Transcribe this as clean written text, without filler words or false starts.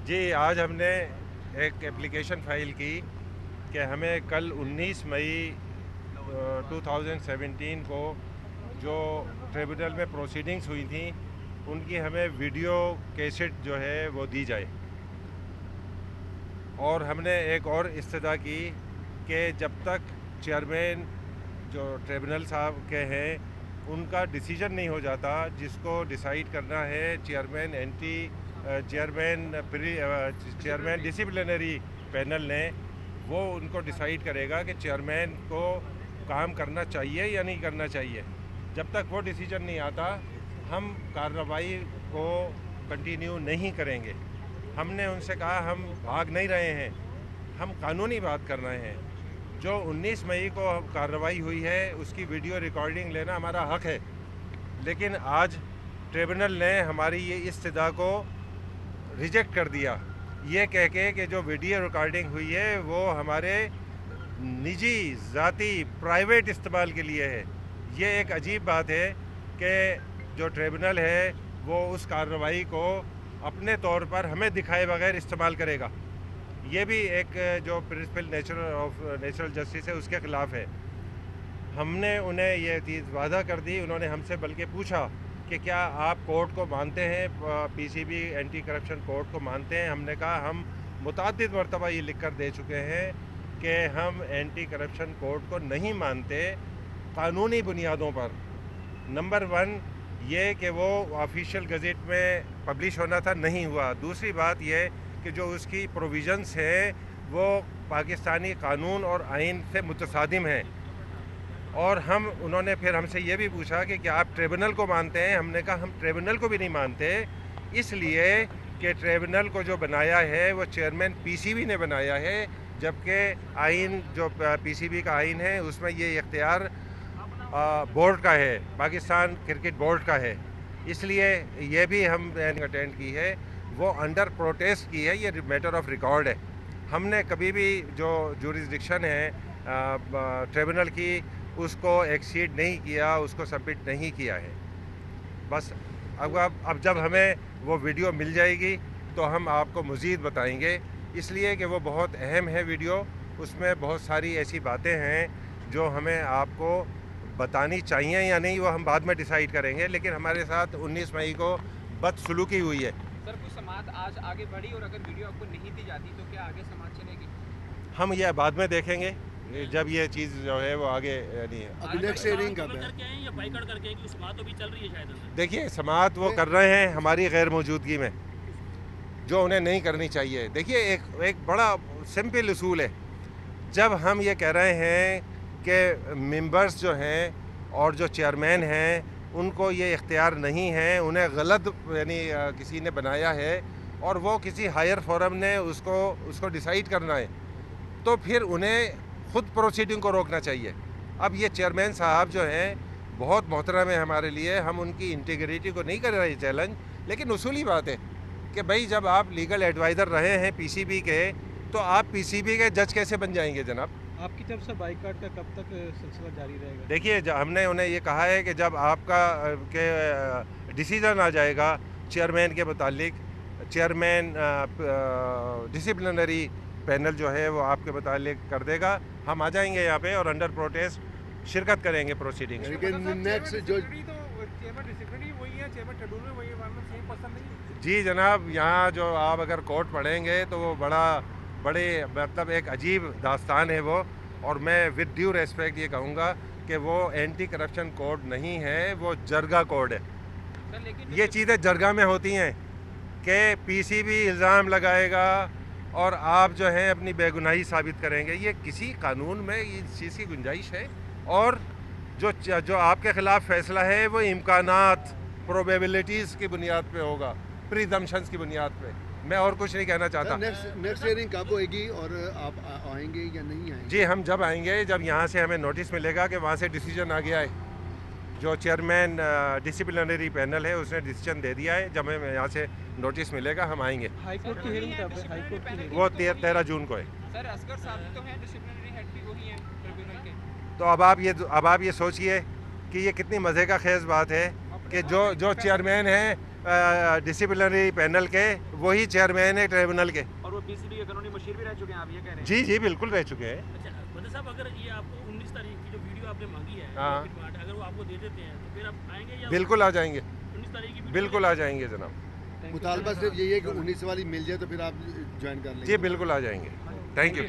جی آج ہم نے ایک اپلیکیشن فائل کی کہ ہمیں کل 19 مئی 2017 کو جو ٹریبونل میں پروسیڈنگز ہوئی تھیں ان کی ہمیں ویڈیو کیسٹ جو ہے وہ دی جائے، اور ہم نے ایک اور استدعا کی کہ جب تک چیئرمین جو ٹریبونل صاحب کے ہیں ان کا ڈیسیجن نہیں ہو جاتا، جس کو ڈیسائیڈ کرنا ہے چیئرمین ڈسپلنری پینل نے، وہ ان کو ڈیسائیڈ کرے گا کہ چیئرمین کو کام کرنا چاہیے یا نہیں کرنا چاہیے۔ جب تک وہ ڈیسیجن نہیں آتا ہم کارروائی کو کنٹینیو نہیں کریں گے۔ ہم نے ان سے کہا ہم بھاگ نہیں رہے ہیں، ہم قانونی بات کر رہے ہیں۔ جو 19 مئی کو کارروائی ہوئی ہے اس کی ویڈیو ریکارڈنگ لینا ہمارا حق ہے، لیکن آج ٹریبونل نے ہماری یہ استدعا کو ریجیکٹ کر دیا، یہ کہہ کے کہ جو ویڈیو ریکارڈنگ ہوئی ہے وہ ہمارے نجی ذاتی پرائیویٹ استعمال کے لیے ہے۔ یہ ایک عجیب بات ہے کہ جو ٹریبونل ہے وہ اس کارروائی کو اپنے طور پر ہمیں دکھائے بغیر استعمال کرے گا۔ یہ بھی ایک جو پرنسپل نیچرل جسٹس ہے اس کے خلاف ہے۔ ہم نے انہیں یہ چیز وعدہ کر دی، انہوں نے ہم سے بلکہ پوچھا کہ کیا آپ کورٹ کو مانتے ہیں، P C B anti corruption court کو مانتے ہیں؟ ہم نے کہا ہم متعدد مرتبہ یہ لکھ کر دے چکے ہیں کہ ہم اینٹی کرپشن کورٹ کو نہیں مانتے قانونی بنیادوں پر۔ نمبر 1 یہ کہ وہ آفیشیل گزٹ میں پبلش ہونا تھا، نہیں ہوا۔ دوسری بات یہ کہ جو اس کی پروویژنس ہیں وہ پاکستانی قانون اور آئین سے متصادم ہیں، اور انہوں نے پھر ہم سے یہ بھی پوچھا کہ کیا آپ ٹریبونل کو مانتے ہیں؟ ہم نے کہا ہم ٹریبونل کو بھی نہیں مانتے، اس لیے کہ ٹریبونل کو جو بنایا ہے وہ چیئرمین پی سی بی نے بنایا ہے، جبکہ آئین جو پی سی بی کا آئین ہے اس میں یہ اختیار بورڈ کا ہے، پاکستان کرکٹ بورڈ کا ہے۔ اس لیے یہ بھی ہم اٹینڈ کی ہے، وہ انڈر پروٹیسٹ کی ہے، یہ میٹر آف ریکارڈ ہے۔ ہم نے کبھی بھی جو جورسڈکشن ہے ٹریبونل کی اس کو ایکسیڈ نہیں کیا، اس کو سبمٹ نہیں کیا ہے۔ بس اب جب ہمیں وہ ویڈیو مل جائے گی تو ہم آپ کو مزید بتائیں گے، اس لیے کہ وہ بہت اہم ہے ویڈیو، اس میں بہت ساری ایسی باتیں ہیں جو ہمیں آپ کو بتانی چاہیے یا نہیں وہ ہم بعد میں ڈیسائیڈ کریں گے، لیکن ہمارے ساتھ 19 مئی کو بدسلوکی ہوئی ہے۔ سر کوئی سماعت آج آگے بڑھی اور اگر ویڈیو آپ کو نہیں دی جاتی تو کیا آگے سماعت چلے گی؟ ہم یہ بعد میں دیکھیں گے جب یہ چیز جو ہے وہ آگے دیکھیے سماعت وہ کر رہے ہیں ہماری غیر موجودگی میں، جو انہیں نہیں کرنی چاہیے۔ دیکھیے ایک بڑا سمپل اصول ہے، جب ہم یہ کہہ رہے ہیں کہ ممبرز جو ہیں اور جو چیئرمین ہیں ان کو یہ اختیار نہیں ہے، انہیں غلط کسی نے بنایا ہے اور وہ کسی ہائر فورم نے اس کو ڈیسائیڈ کرنا ہے، تو پھر انہیں خود پروسیڈنگ کو روکنا چاہیے۔ اب یہ چیئرمین صاحب جو ہیں بہت محترم ہے ہمارے لیے، ہم ان کی انٹیگریٹی کو نہیں کر رہے چیلنج، لیکن اصولی بات ہے کہ بھائی جب آپ لیگل ایڈوائزر رہے ہیں پی سی بی کے تو آپ پی سی بی کے جج کیسے بن جائیں گے جناب؟ آپ کی طرف سے بائیکاٹ کا کب تک سلسلہ جاری رہے گا؟ دیکھیے ہم نے انہیں یہ کہا ہے کہ جب آپ کا ڈیسیژن آ جائے گا چیئرمین کے متعلق، چیئرمین ڈسپلنری پینل جو ہے وہ آپ کے متعلق کر دے گا، ہم آ جائیں گے یہاں پہ اور انڈر پروٹیسٹ شرکت کریں گے پروسیڈنگ۔ جی جناب، یہاں جو آپ اگر کورٹ پڑھیں گے تو وہ بڑے مطلب ایک عجیب داستان ہے وہ، اور میں ود ڈیو ریسپیکٹ یہ کہوں گا کہ وہ اینٹی کرپشن کوڈ نہیں ہے، وہ جرگہ کوڈ ہے۔ یہ چیزیں جرگہ میں ہوتی ہیں کہ پی سی بی الزام لگائے گا اور آپ جو ہیں اپنی بے گناہی ثابت کریں گے، یہ کسی قانون میں اس چیز کی گنجائش ہے؟ اور جو آپ کے خلاف فیصلہ ہے وہ امکانات، پروبیبلٹیز کی بنیاد پہ ہوگا، پریزمپشنز کی بنیاد پہ۔ میں اور کچھ نہیں کہنا چاہتا۔ نیکسٹ ہیئرنگ کب ہوئے گی اور آپ آئیں گے یا نہیں آئیں گے؟ جی ہم جب آئیں گے جب یہاں سے ہمیں نوٹس ملے گا کہ وہاں سے ڈیسیجن آ گیا ہے، جو چیئرمین ڈسپلنری پینل ہے اس نے ڈیسیجن دے دیا ہے، جب ہمیں یہاں سے نوٹس ملے گا ہم آئیں گے۔ ہائی کورٹ کی ہیئرنگ کب ہے؟ ہائی کورٹ کی ہیئرنگ وہ 13 جون کو ہے۔ سر اصغر صاحب تو ہیں ڈسپلنری ہیڈ بھی وہی ہیں ٹریبیونل کے، تو اب آپ یہ سوچئے کہ یہ کتنی مزے کا خیز بات ہے کہ جو چیئرمین ہیں ڈسپلنری پینل کے وہی چیئرمین ہے ٹریبونل کے. اور وہ PCB کے قانونی مشیر بھی رہ چکے ہیں، آپ یہ کہہ رہے ہیں؟ جی جی بالکل رہ چکے ہیں. اچھا بدر صاحب، اگر یہ آپ کو 19 تاریخ کی جو ویڈیو آپ نے مانگی ہے ہاں. اگر وہ آپ کو دے دیتے ہیں تو پھر آپ آئیں گے یا بالکل آ جائیں گے، 19 تاریخ کی بالکل آ جائیں گے جناب. مطالبہ صرف یہی ہے کہ 19 والی مل جائے تو پھر آپ جوائن کر لیں گے. جی بالکل آ جائیں گے. Thank you.